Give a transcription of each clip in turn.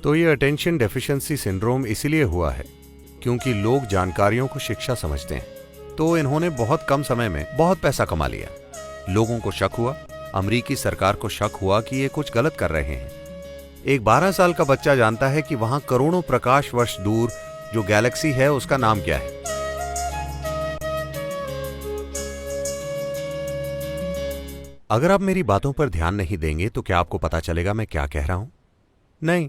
तो ये attention deficiency syndrome इसीलिए हुआ है क्योंकि लोग जानकारियों को शिक्षा समझते हैं। तो इन्होंने बहुत कम समय में बहुत पैसा कमा लिया। लोगों को शक हुआ, अमेरिकी सरकार को शक हुआ कि ये कुछ गलत कर रहे हैं। एक 12 साल का बच्चा जानता है कि वहां करोड़ों प्रकाश वर्ष दूर जो गैलेक्सी है उसका नाम क्या है। अगर आप मेरी बातों पर ध्यान नहीं देंगे तो क्या आपको पता चलेगा मैं क्या कह रहा हूं? नहीं,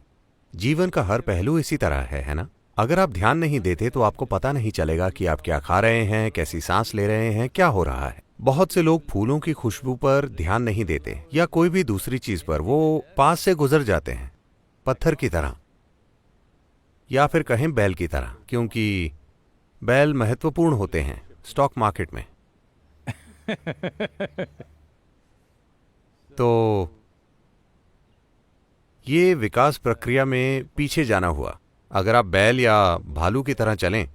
जीवन का हर पहलू इसी तरह है ना? अगर आप ध्यान नहीं देते तो आपको पता नहीं चलेगा कि आप क्या खा रहे हैं, कैसी सांस ले रहे हैं, क्या हो रहा है। बहुत से लोग फूलों की खुशबू पर ध्यान नहीं देते या कोई भी दूसरी चीज पर, वो पास से गुजर जाते हैं, पत्थर की तरह या फिर कहें बैल की तरह, क्योंकि बैल महत्वपूर्ण होते हैं स्टॉक मार्केट में। तो ये विकास प्रक्रिया में पीछे जाना हुआ। अगर आप बैल या भालू की तरह चलें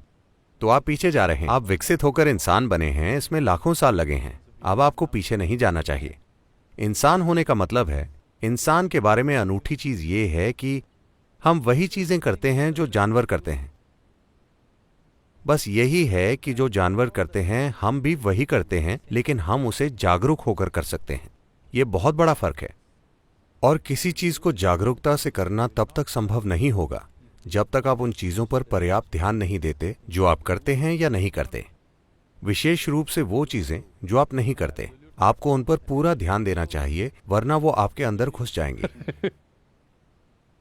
तो आप पीछे जा रहे हैं। आप विकसित होकर इंसान बने हैं, इसमें लाखों साल लगे हैं। अब आपको पीछे नहीं जाना चाहिए। इंसान होने का मतलब है, इंसान के बारे में अनूठी चीज ये है कि हम वही चीजें करते हैं जो जानवर करते हैं। बस यही है कि जो जानवर करते हैं हम भी वही करते हैं, लेकिन हम उसे जागरूक होकर कर सकते हैं। यह बहुत बड़ा फर्क है। और किसी चीज को जागरूकता से करना तब तक संभव नहीं होगा जब तक आप उन चीजों पर पर्याप्त ध्यान नहीं देते जो आप करते हैं या नहीं करते। विशेष रूप से वो चीजें जो आप नहीं करते, आपको उन पर पूरा ध्यान देना चाहिए, वरना वो आपके अंदर घुस जाएंगी।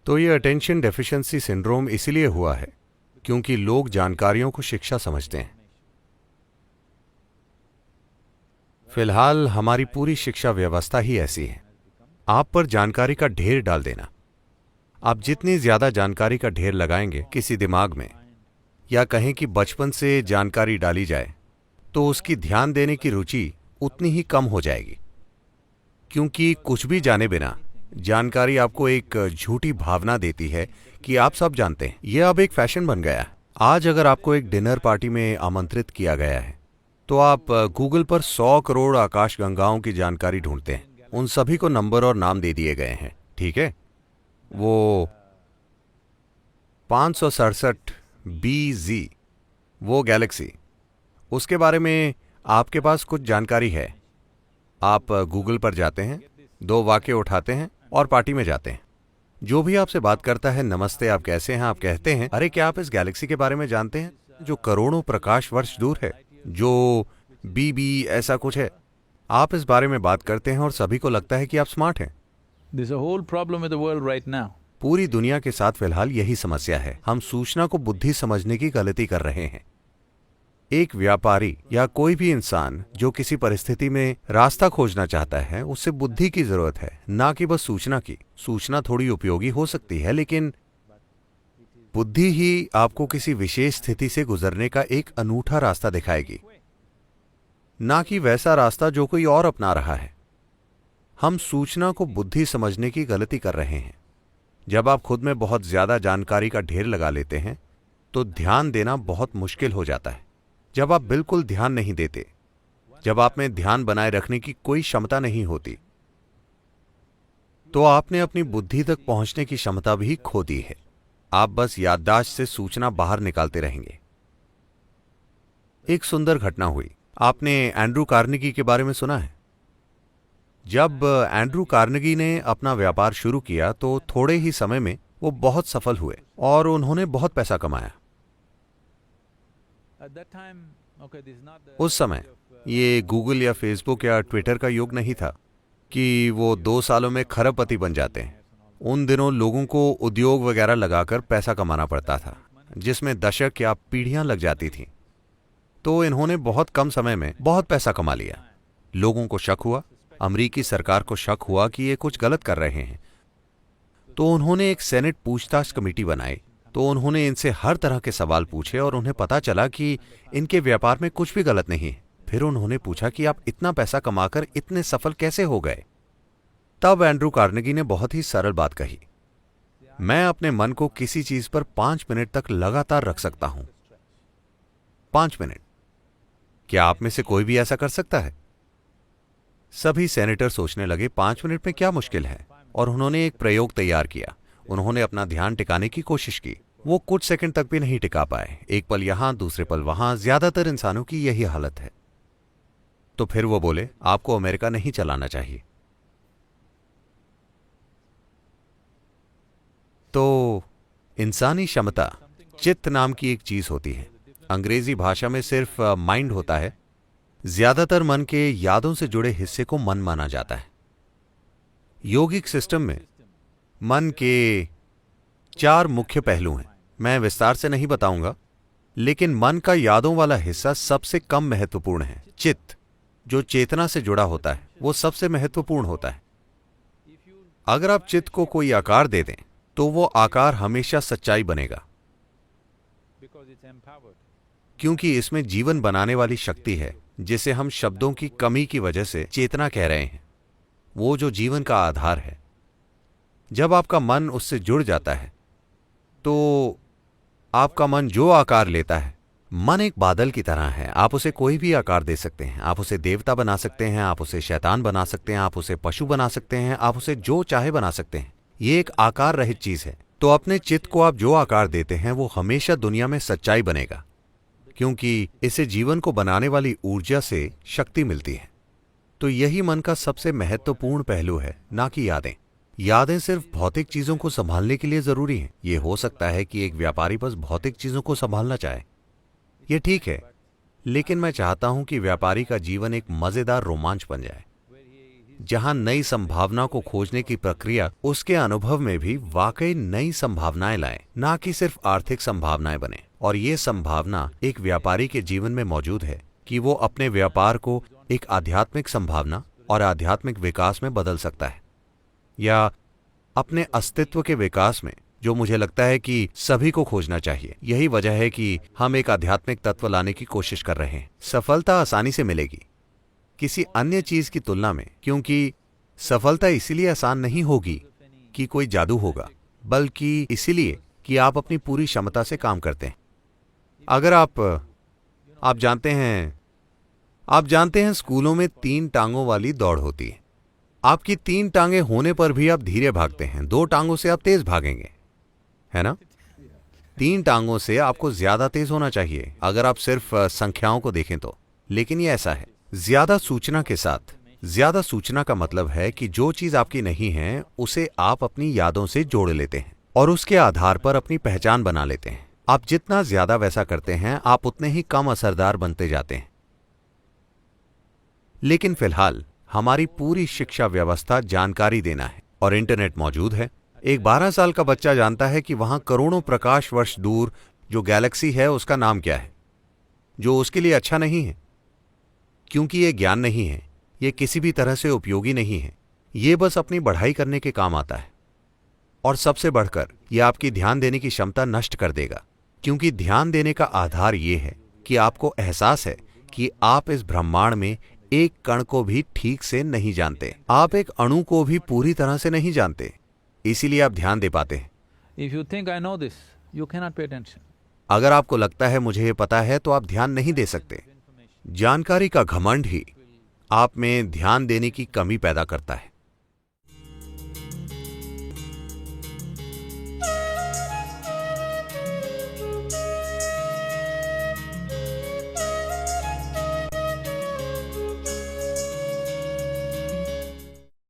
तो ये अटेंशन डेफिशिएंसी सिंड्रोम इसीलिए हुआ है क्योंकि लोग जानकारियों को शिक्षा समझते हैं। फिलहाल हमारी पूरी शिक्षा व्यवस्था ही ऐसी है। आप पर जानकारी का ढेर डाल देना। आप जितनी ज्यादा जानकारी का ढेर लगाएंगे किसी दिमाग में, या कहें कि बचपन से जानकारी डाली जाए, तो उसकी ध्यान देने की रुचि उतनी ही कम हो जाएगी। क्योंकि कुछ भी जाने बिना जानकारी आपको एक झूठी भावना देती है कि आप सब जानते हैं। यह अब एक फैशन बन गया है। आज अगर आपको एक डिनर पार्टी में आमंत्रित किया गया है तो आप गूगल पर 100 करोड़ आकाशगंगाओं की जानकारी ढूंढते हैं। उन सभी को नंबर और नाम दे दिए गए हैं, ठीक है? वो 567 BZ, वो गैलेक्सी, उसके बारे में आपके पास कुछ जानकारी है। आप गूगल पर जाते हैं, 2 वाक्य उठाते हैं और पार्टी में जाते हैं। जो भी आपसे बात करता है, नमस्ते, आप कैसे हैं, आप कहते हैं, अरे क्या आप इस गैलेक्सी के बारे में जानते हैं जो करोड़ों प्रकाश वर्ष दूर है, जो BB ऐसा कुछ है। आप इस बारे में बात करते हैं और सभी को लगता है कि आप स्मार्ट हैं। There's a whole problem with the world right now. पूरी दुनिया के साथ फिलहाल यही समस्या है। हम सूचना को बुद्धि समझने की गलती कर रहे हैं। एक व्यापारी या कोई भी इंसान जो किसी परिस्थिति में रास्ता खोजना चाहता है, उससे बुद्धि की जरूरत है, ना कि बस सूचना की। सूचना थोड़ी उपयोगी हो सकती है, लेकिन बुद्धि ही आपको किसी विशेष स्थिति से गुजरने का एक अनूठा रास्ता दिखाएगी, ना कि वैसा रास्ता जो कोई और अपना रहा है। हम सूचना को बुद्धि समझने की गलती कर रहे हैं। जब आप खुद में बहुत ज्यादा जानकारी का ढेर लगा लेते हैं तो ध्यान देना बहुत मुश्किल हो जाता है। जब आप बिल्कुल ध्यान नहीं देते, जब आप में ध्यान बनाए रखने की कोई क्षमता नहीं होती, तो आपने अपनी बुद्धि तक पहुंचने की क्षमता भी खो दी है। आप बस याददाश्त से सूचना बाहर निकालते रहेंगे। एक सुंदर घटना हुई। आपने एंड्रू कार्नेगी के बारे में सुना है? जब एंड्रू कार्नेगी ने अपना व्यापार शुरू किया तो थोड़े ही समय में वो बहुत सफल हुए और उन्होंने बहुत पैसा कमाया। उस समय ये गूगल या फेसबुक या ट्विटर का युग नहीं था कि वो 2 सालों में खरबपति बन जाते हैं। उन दिनों लोगों को उद्योग वगैरह लगाकर पैसा कमाना पड़ता था, जिसमें दशक या पीढ़ियां लग जाती थीं। तो इन्होंने बहुत कम समय में बहुत पैसा कमा लिया। लोगों को शक हुआ, अमेरिकी सरकार को शक हुआ कि ये कुछ गलत कर रहे हैं। तो उन्होंने एक सेनेट पूछताछ कमेटी बनाई। तो उन्होंने इनसे हर तरह के सवाल पूछे और उन्हें पता चला कि इनके व्यापार में कुछ भी गलत नहीं है। फिर उन्होंने पूछा कि आप इतना पैसा कमाकर इतने सफल कैसे हो गए? तब एंड्रू कार्नेगी ने बहुत ही सरल बात कही, मैं अपने मन को किसी चीज पर 5 मिनट तक लगातार रख सकता हूं। 5 मिनट। क्या आप में से कोई भी ऐसा कर सकता है? सभी सेनेटर सोचने लगे 5 मिनट में क्या मुश्किल है, और उन्होंने एक प्रयोग तैयार किया। उन्होंने अपना ध्यान टिकाने की कोशिश की। वो कुछ सेकंड तक भी नहीं टिका पाए। एक पल यहां, दूसरे पल वहां। ज्यादातर इंसानों की यही हालत है। तो फिर वो बोले, आपको अमेरिका नहीं चलाना चाहिए। तो इंसानी क्षमता चित्त नाम की एक चीज होती है। अंग्रेजी भाषा में सिर्फ माइंड होता है। ज्यादातर मन के यादों से जुड़े हिस्से को मन माना जाता है। योगिक सिस्टम में मन के 4 मुख्य पहलू हैं। मैं विस्तार से नहीं बताऊंगा, लेकिन मन का यादों वाला हिस्सा सबसे कम महत्वपूर्ण है। चित्त, जो चेतना से जुड़ा होता है, वो सबसे महत्वपूर्ण होता है। अगर आप चित्त को कोई आकार दे दें तो वो आकार हमेशा सच्चाई बनेगा, क्योंकि इसमें जीवन बनाने वाली शक्ति है, जिसे हम शब्दों की कमी की वजह से चेतना कह रहे हैं। वो जो जीवन का आधार है। जब आपका मन उससे जुड़ जाता है तो आपका मन जो आकार लेता है, मन एक बादल की तरह है। आप उसे कोई भी आकार दे सकते हैं। आप उसे देवता बना सकते हैं, आप उसे शैतान बना सकते हैं, आप उसे पशु बना सकते हैं, आप उसे जो चाहे बना सकते हैं। ये एक आकार रहित चीज है। तो अपने चित्त को आप जो आकार देते हैं वो हमेशा दुनिया में सच्चाई बनेगा, क्योंकि इसे जीवन को बनाने वाली ऊर्जा से शक्ति मिलती है। तो यही मन का सबसे महत्वपूर्ण पहलू है, ना कि यादें। यादें सिर्फ भौतिक चीजों को संभालने के लिए जरूरी हैं। ये हो सकता है कि एक व्यापारी बस भौतिक चीजों को संभालना चाहे, ये ठीक है, लेकिन मैं चाहता हूं कि व्यापारी का जीवन एक मजेदार रोमांच बन जाए, जहां नई संभावना को खोजने की प्रक्रिया उसके अनुभव में भी वाकई नई संभावनाएं लाए, ना कि सिर्फ आर्थिक संभावनाएं बने। और ये संभावना एक व्यापारी के जीवन में मौजूद है कि वो अपने व्यापार को एक आध्यात्मिक संभावना और आध्यात्मिक विकास में बदल सकता है, या अपने अस्तित्व के विकास में, जो मुझे लगता है कि सभी को खोजना चाहिए। यही वजह है कि हम एक आध्यात्मिक तत्व लाने की कोशिश कर रहे हैं। सफलता आसानी से मिलेगी किसी अन्य चीज की तुलना में, क्योंकि सफलता इसीलिए आसान नहीं होगी कि कोई जादू होगा, बल्कि इसीलिए कि आप अपनी पूरी क्षमता से काम करते हैं। अगर आप जानते हैं स्कूलों में 3 टांगों वाली दौड़ होती है। आपकी 3 टांगें होने पर भी आप धीरे भागते हैं, 2 टांगों से आप तेज भागेंगे, है ना? 3 टांगों से आपको ज्यादा तेज होना चाहिए अगर आप सिर्फ संख्याओं को देखें तो। लेकिन ये ऐसा है, ज्यादा सूचना के साथ। ज्यादा सूचना का मतलब है कि जो चीज आपकी नहीं है उसे आप अपनी यादों से जोड़ लेते हैं और उसके आधार पर अपनी पहचान बना लेते हैं। आप जितना ज्यादा वैसा करते हैं, आप उतने ही कम असरदार बनते जाते हैं। लेकिन फिलहाल हमारी पूरी शिक्षा व्यवस्था जानकारी देना है, और इंटरनेट मौजूद है। एक 12 साल का बच्चा जानता है कि वहां करोड़ों प्रकाश वर्ष दूर जो गैलेक्सी है उसका नाम क्या है, जो उसके लिए अच्छा नहीं है, क्योंकि यह ज्ञान नहीं है, यह किसी भी तरह से उपयोगी नहीं है, यह बस अपनी बढ़ाई करने के काम आता है। और सबसे बढ़कर यह आपकी ध्यान देने की क्षमता नष्ट कर देगा, क्योंकि ध्यान देने का आधार यह है कि आपको एहसास है कि आप इस ब्रह्मांड में एक कण को भी ठीक से नहीं जानते, आप एक अणु को भी पूरी तरह से नहीं जानते, इसीलिए आप ध्यान दे पाते हैं। If you think I know this, you cannot pay attention. अगर आपको लगता है मुझे ये पता है, तो आप ध्यान नहीं दे सकते। जानकारी का घमंड ही आप में ध्यान देने की कमी पैदा करता है।